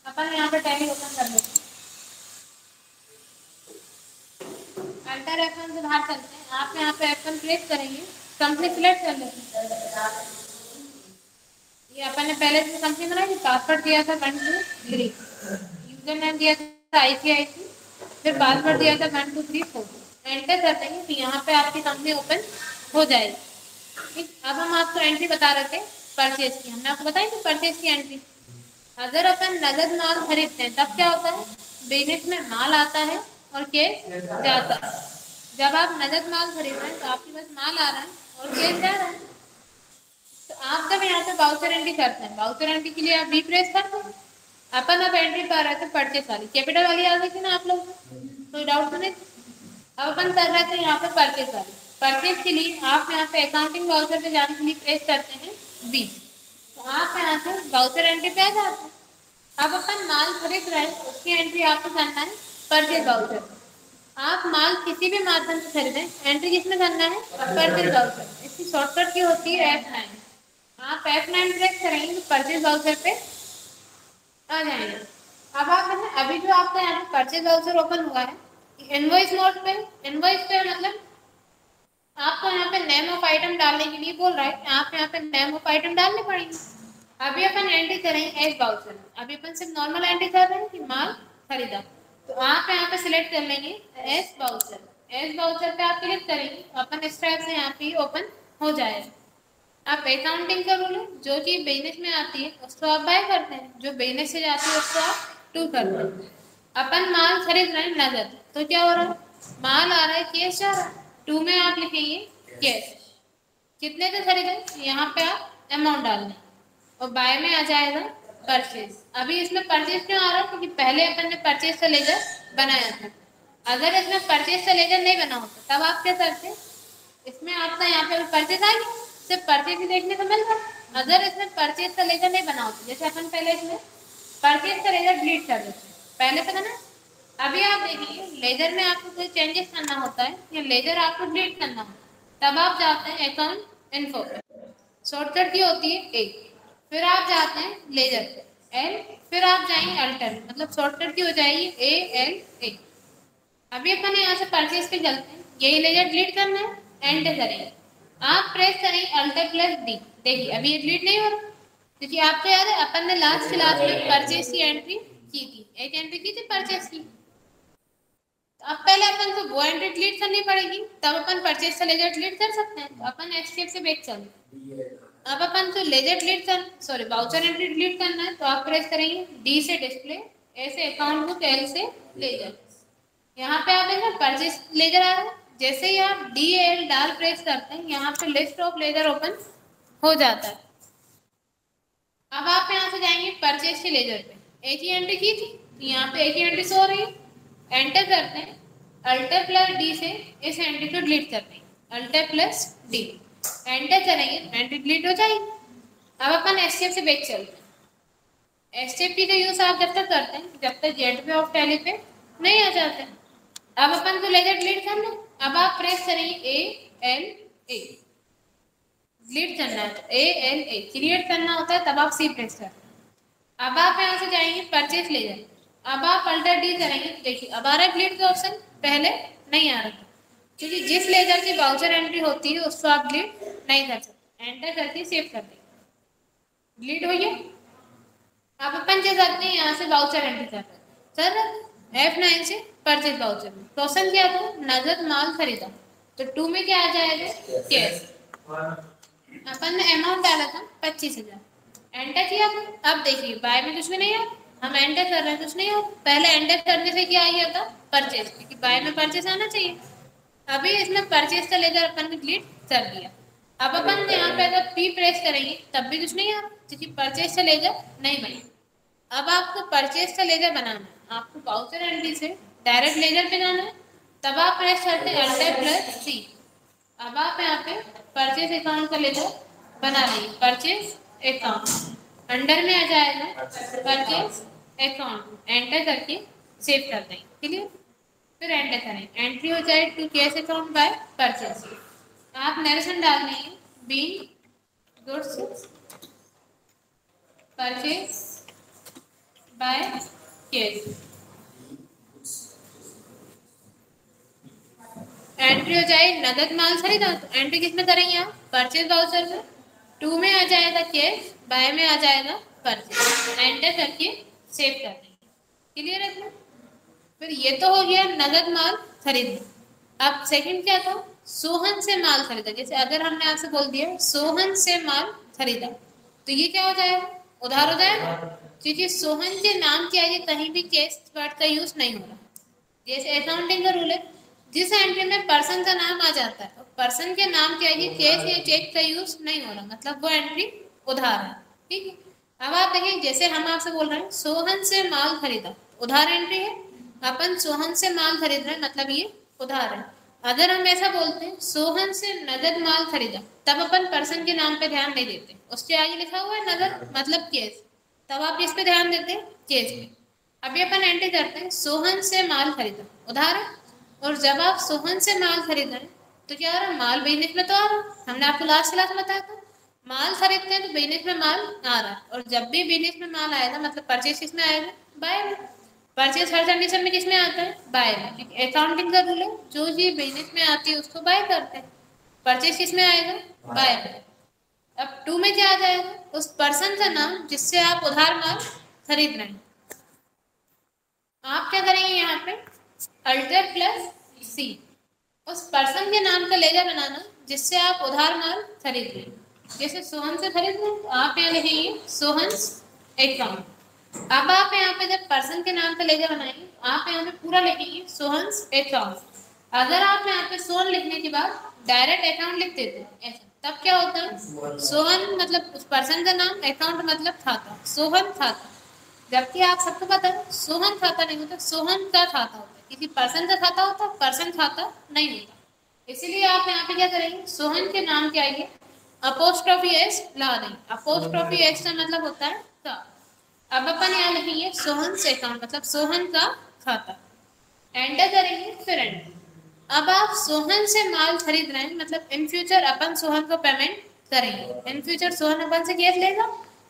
अपन यहाँ पे tally open कर लेते हैं। अल्टर F1 से बाहर चलते हैं। आप यहाँ पे F1 प्रेस करेंगे, कंपनी सिलेक्ट कर लेते हैं। ये अपन ने पहले जो कंपनी बनाई थी, पासवर्ड दिया था 1 2 3, यूजर नेम दिया था ICIC, फिर पासवर्ड दिया था 1 2 3 4। एंटर कर देंगे तो यहाँ पे आपकी कंपनी ओपन हो जाएगी। ठीक, अब हम आपको एंट्री बता रहे थे परचेज की, हमने आपको बताई थी परचेज की एंट्री। अगर अपन नगद माल खरीदते हैं तब क्या होता है, बिजनेस में माल आता है और कैश जाता है। जब आप नगद माल खरीद रहे हैं तो आपके पास माल आ रहा है और कैश जा रहा है। तो आप जब यहाँ पे बाउचर एंट्री करते हैं, बाउचर एंट्री के लिए आप बी प्रेस करते हैं। अपन अब एंट्री कर रहे थे परचेस वाली, कैपिटल वाली आ गई थी ना आप लोग, कोई डाउट तो नहीं। अब अपन कर रहे थे यहाँ पे परचेस वाली। परचेस के लिए आप यहाँ पे अकाउंटिंग बाउचर पे जाने के लिए प्रेस करते हैं बी। तो आप यहाँ से बाउचर एंट्री पे आ जाते हैं। अब अपन माल खरीद रहे हैं, उसकी एंट्री आपको करना है परचेज बाउचर। आप माल किसी भी माध्यम से खरीदें, एंट्री किसमें करना है, परचेज बाउचर। इसकी शॉर्टकट की होती है F9। आप F9 प्रेस करेंगे तो परचेज बाउचर पे आ जाएंगे। अब आप है अभी जो आपका यहाँ पे परचेज बाउचर ओपन हुआ है, इनवॉइस मोड पे, इनवॉइस पे मतलब आपको यहाँ पे नेम ऑफ आइटम डालने के लिए बोल रहा है, आप यहाँ पे नेम ऑफ आइटम डालने पड़ेंगे। अभी अपन एंट्री करेंगे एज बाउचर। अभी अपन सिर्फ नॉर्मल एंट्री कर रहे हैं कि माल खरीदा, तो आप यहाँ पे सिलेक्ट कर लेंगे एज बाउचर। एज बाउचर पे आप क्लिक करेंगे, अपन इस टाइप से यहाँ पे ओपन हो जाएगा। आप अकाउंटिंग का रूल है, जो चीज बिजनेस में आती है उसको आप बाय करते हैं, जो बिजनेस से जाती है उसको आप टू करते हैं। अपन माल खरीद रहे हैं नगद, तो क्या हो रहा है, माल आ रहा है कैश जा रहा है। टू में आप लिखेंगे कैश, कितने से खरीदे यहाँ पे आप अमाउंट डालना, और बाय में आ जाएगा परचेज। अभी इसमें परचेज क्यों आ रहा है, क्योंकि पहले अपन ने परचेज का लेजर बनाया था। अगर इसमें परचेज का लेजर नहीं बना होता तब आप क्या करते, इसमें आपका यहाँ पे परचेज आ गया, सिर्फ परचेज ही देखने को मिल रहा है। अगर इसमें परचेज का लेजर नहीं बना होता, जैसे अपन पहले इसमें परचेज का लेजर डिलीट कर देते हैं, पहले तो ना। अभी आप देखिए लेजर में आपको कोई चेंजेस करना होता है या लेजर आपको डिलीट करना होता है, तब आप जाते हैं अकाउंट इन्फो पे, शॉर्टकट की होती है ए। फिर आप जाते हैं लेजर पे एल, फिर आप जाएंगे अल्टर, मतलब शॉर्टकट की हो जाएगी ALA। अभी अपन यहाँ से परचेज पे चलते हैं, यही लेजर डिलीट करना है, एंटर करेंगे। आप प्रेस करेंगे अल्टर प्लस डी। देखिए अभी ये डिलीट नहीं हो रहा, क्योंकि आपको याद है अपन ने लास्ट क्लास में परचेज की एंट्री की थी, एक एंट्री की थी परचेज की। तो अब पहले अपन को वो एंट्री डिलीट करनी पड़ेगी, तब अपन परचेज का लेजर डिलीट कर सकते हैं। तो अपन एस्केप से बैक चलते हैं। अब अपन को लेजर डिलीट कर, सॉरी बाउचर एंट्री डिलीट करना है, तो आप प्रेस करेंगे डी से डिस्प्ले, ए से अकाउंट बुक, एल से लेजर। यहाँ पे आप देखो परचेज लेजर आ रहा है, जैसे ही आप DL डाल प्रेस करते हैं यहाँ पे लिस्ट ऑफ लेजर ओपन हो जाता है। अब आप यहाँ से जाएंगे परचेज के लेजर पे, एक ही एंट्री की थी, यहाँ पे एक ही एंट्री शो हो रही है। एंटर करते हैं, अल्टर प्लस डी से इस एंट्री को डिलीट करते हैं, अल्टर प्लस डी, एंटर करेंगे एंट्री डिलीट हो जाएगी। अब अपन एस्केप से बैक चलते हैं। एस्केप की का यूज आप जब तक करते हैं जब तक गेटवे ऑफ टैली पे नहीं आ जाते। अब अपन को लेजर डिलीट करना, अब आप प्रेस करेंगे ALA, डिलीट करना है तो ALA, क्रिएट करना होता है तब आप C प्रेस करते हैं। अब आप यहाँ से जाएंगे परचेज लेजर, अब आप अल्टर डी करेंगे, देखिए अब आ रहा है डिलीट का ऑप्शन, पहले नहीं आ रहा, क्योंकि जिस लेजर की बाउचर एंट्री होती है उसको आप डिलीट नहीं कर सकते। एंटर करके सेव कर देंगे, डिलीट हो गया। अब अपन क्या करते हैं, यहाँ से बाउचर एंट्री कर रहे हैं सर F9 से परचेज बाउचर में क्वेश्चन क्या था, नगद माल खरीदा, तो 2 में क्या आ जाएगा कैश। अपन ने अमाउंट डाला था 25,000, एंटर किया था। अब देखिए बाय में कुछ भी नहीं है, हम एंटर कर रहे हैं कुछ नहीं हो, पहले एंटर करने से क्या आ गया था परचेज, क्योंकि बाय में परचेज आना चाहिए। अभी इसमें परचेज का लेकर अपन ने डिलीट कर दिया। अब अपन यहाँ पे अगर P प्रेस करेंगे तब भी कुछ नहीं आ रहा, क्योंकि परचेज का लेजर नहीं बना। अब आपको परचेज का लेजर बनाना है, आपको बाउचर एंट्री से डायरेक्ट लेजर पे जाना है, तब आप प्रेस करते हैं अल्टर प्लस C। अब आप यहाँ पे परचेज अकाउंट का लेजर बना लेंगे, परचेज अकाउंट अंडर में आ जाएगा परचेज अकाउंट, एंटर करके सेव कर देंगे, क्लियर। फिर एंटर करें, एंट्री हो जाए to cash account by purchase. आप नरेशन डाल देंगे being goods purchase by case. Entry हो जाएगी नगद माल खरीदा, तो एंट्री किसमें करेंगे आप? परचेज वाउचर में। 2 में आ जाएगा केस, बाय में आ जाएगा परचेज। एंटर करके सेव कर देंगे। क्लियर है? फिर ये तो हो गया नगद माल खरीदना। अब सेकंड क्या था? सोहन से माल खरीदा। जैसे अगर हमने आपसे बोल दिया सोहन से माल खरीदा, तो ये क्या हो जाएगा? उधार हो जाएगा, क्योंकि सोहन के नाम के आगे कहीं भी केस वर्ड का यूज नहीं हो रहा। जैसे अकाउंटिंग का रूल है, जिस एंट्री में पर्सन का नाम आ जाता है, पर्सन के नाम के आगे केस या चेक का यूज नहीं हो रहा, मतलब वो एंट्री उधार है। ठीक है। अब आप देखिए, जैसे हम आपसे बोल रहे हैं सोहन से माल खरीदा, उधार एंट्री है। अपन सोहन से माल खरीद रहे हैं, मतलब ये उधार है। अगर हम ऐसा बोलते हैं सोहन से नगद माल खरीदा, तब अपन पर्सन के नाम पे ध्यान नहीं देते, उसके आगे लिखा हुआ है नगद मतलब केस, तब आप इस पे ध्यान देते हैं केस पे। अभी अपन एंट्री करते हैं सोहन से माल खरीदा, उधार है। और जब आप सोहन से माल खरीद रहे हैं, तो क्या हो रहा है? माल बिजनेस में तो आ रहा है। हमने आपको लास्ट क्लास में बताया था माल खरीदते हैं तो बिजनेस में माल आ रहा है, और जब भी बिजनेस में माल आएगा मतलब परचेज किसमें आएगा? बाय में। परचेज हर कंडीशन में किसमें आता है? बाय में। अकाउंटिंग का रूल है, जो चीज बिजनेस में आती है उसको बाय करते हैं। परचेज किसमें आएगा? बाय में। अब 2 में क्या आ जाएगा? उस पर्सन का नाम जिससे आप उधार माल खरीद रहे हैं। आप क्या करेंगे यहाँ पे? अल्टर प्लस सी, उस पर्सन के नाम का लेजर बनाना जिससे आप उधार माल खरीद रहे हैं। जैसे सोहन से खरीद रहे हैं, तो आप यहाँ लिखेंगे सोहन अकाउंट। अब आप यहाँ पे जब पर्सन के नाम का लेजर बनाएंगे, आप यहाँ पे पूरा लिखेंगे सोहन अकाउंट। अगर आप यहाँ पे सोहन लिखने के बाद डायरेक्ट अकाउंट लिख देते हैं ऐसा, तब क्या होता है? सोहन मतलब उस पर्सन का नाम, अकाउंट मतलब खाता, सोहन खाता। जबकि आप सबको पता है सोहन खाता नहीं होता, सोहन का खाता होता है। किसी पर्सन का खाता होता है, पर्सन खाता नहीं होता। इसीलिए आप यहाँ पे क्या करेंगे? सोहन के नाम के आगे अपोस्ट्रोफी एस ला देंगे। अपोस्ट्रोफी एस का मतलब होता है का। अब अपन यहाँ लिखेंगे सोहन से अकाउंट, मतलब सोहन का खाता। एंटर करेंगे, फिर एंटर। अब आप सोहन से माल खरीद रहे हैं, मतलब इन फ्यूचर अपन सोहन को पेमेंट करेंगे। इन फ्यूचर सोहन अपन से केस लेगा,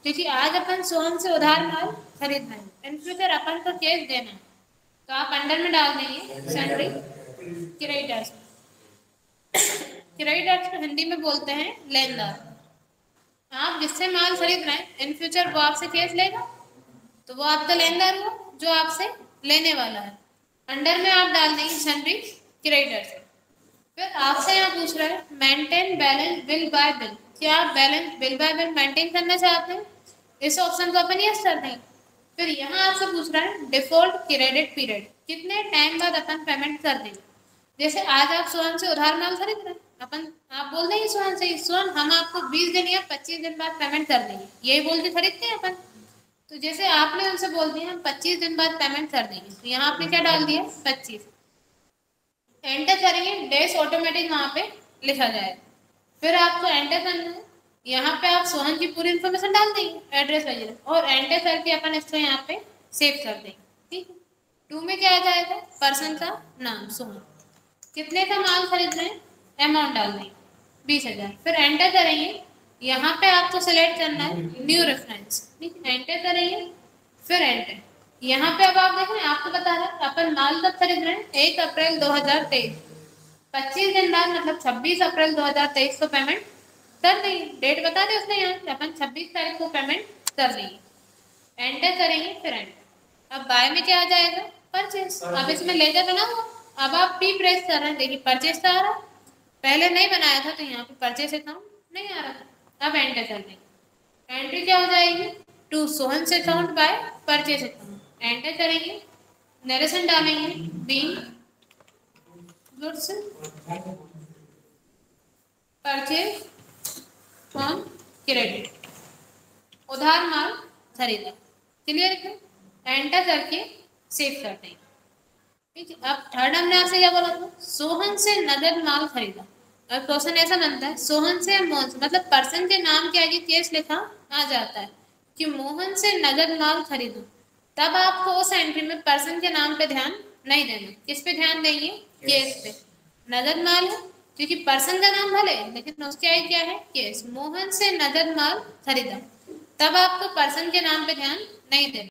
क्योंकि आज अपन सोहन से उधार माल खरीद रहे हैं, इन फ्यूचर अपन को केस देना है। तो आप अंडर में डाल देंगे सैलरी क्रेडिटर्स। क्रेडिटर्स को हिंदी में बोलते हैं लेनदार। आप जिससे माल खरीद रहे हैं, इन फ्यूचर वो आपसे केस लेगा, तो वो आपका लेनदार हुआ जो आपसे लेने वाला है। अंडर में आप डाल देंगे सैलरी क्रेडिटर्स। फिर आपसे यहाँ पूछ रहा है maintain balance bill bye bill, क्या आप balance bill bye bill maintain करना चाहते हैं? इस ऑप्शन को अपन यस कर देंगे। फिर यहाँ आपसे पूछ रहा है डिफॉल्ट क्रेडिट पीरियड, कितने टाइम बाद अपन पेमेंट कर देंगे? जैसे आज आप सोहन से उधार माल खरीद रहे हैं, अपन आप बोल देंगे सोहन से सोहन हम आपको 20 दिन या 25 दिन बाद पेमेंट कर देंगे, यही बोल के खरीदते हैं अपन। तो जैसे आपने उनसे बोल दिया हम 25 दिन बाद पेमेंट कर देंगे, तो यहाँ आपने क्या डाल दिया? 25। एंटर करेंगे, डेस ऑटोमेटिक वहाँ पे लिखा जाएगा। फिर आपको एंटर करना है, यहाँ पे आप सोहन की पूरी इन्फॉर्मेशन डाल देंगे, एड्रेस वगैरह, और एंटर करके अपन इसको यहाँ पे सेव कर देंगे। ठीक है। 2 में क्या आ जाएगा? पर्सन का नाम सोहन, कितने का माल खरीद रहे हैं, अमाउंट डाल देंगे 20,000। फिर एंटर करेंगे, यहाँ पे आपको सेलेक्ट करना है न्यू रेफरेंस। ठीक है, एंटर करेंगे, फिर एंटर। यहाँ पे अब आप देख रहे हैं, आपको बता रहा है अपन माल कब खरीद रहे हैं? 1 अप्रैल 2023। 25 दिन बाद मतलब 26 अप्रैल 2023 को पेमेंट कर देंगे। डेट बता दें उसने यहाँ, अपन 26 तारीख को पेमेंट कर देंगे। एंटर करेंगे, फिर एंटर। अब बाय में क्या आ जाएगा? परचेस। अब इसमें लेजर बना हुआ, अब आप पी प्रेस कर रहे हैं, देखिए परचेस का आ रहा है, पहले नहीं बनाया था तो यहाँ पे परचेस अकाउंट नहीं आ रहा था। अब एंटर कर देंगे, एंट्री क्या हो जाएगी? टू सोहन से account by purchase account. Enter करेंगे, नरेशन डालेंगे being goods purchase on credit, उधार माल खरीदा। क्लियर है? एंटर करके सेव कर देंगे। ठीक है। अब थर्ड हमने आपसे क्या बोला था? सोहन से नगद माल खरीदा। और क्वेश्चन ऐसा बनता है सोहन से मोहन से, मतलब पर्सन के नाम के आगे केस लिखा आ जाता है कि मोहन से नगद माल खरीदो, तब आपको उस एंट्री में पर्सन के नाम पे ध्यान नहीं देना। किस पे ध्यान देंगे? केस पे। नगद माल है, क्योंकि पर्सन का नाम भले लेकिन उसके आगे क्या है? केस। मोहन से नगद माल खरीदा, तब आपको पर्सन के नाम पे ध्यान नहीं देना।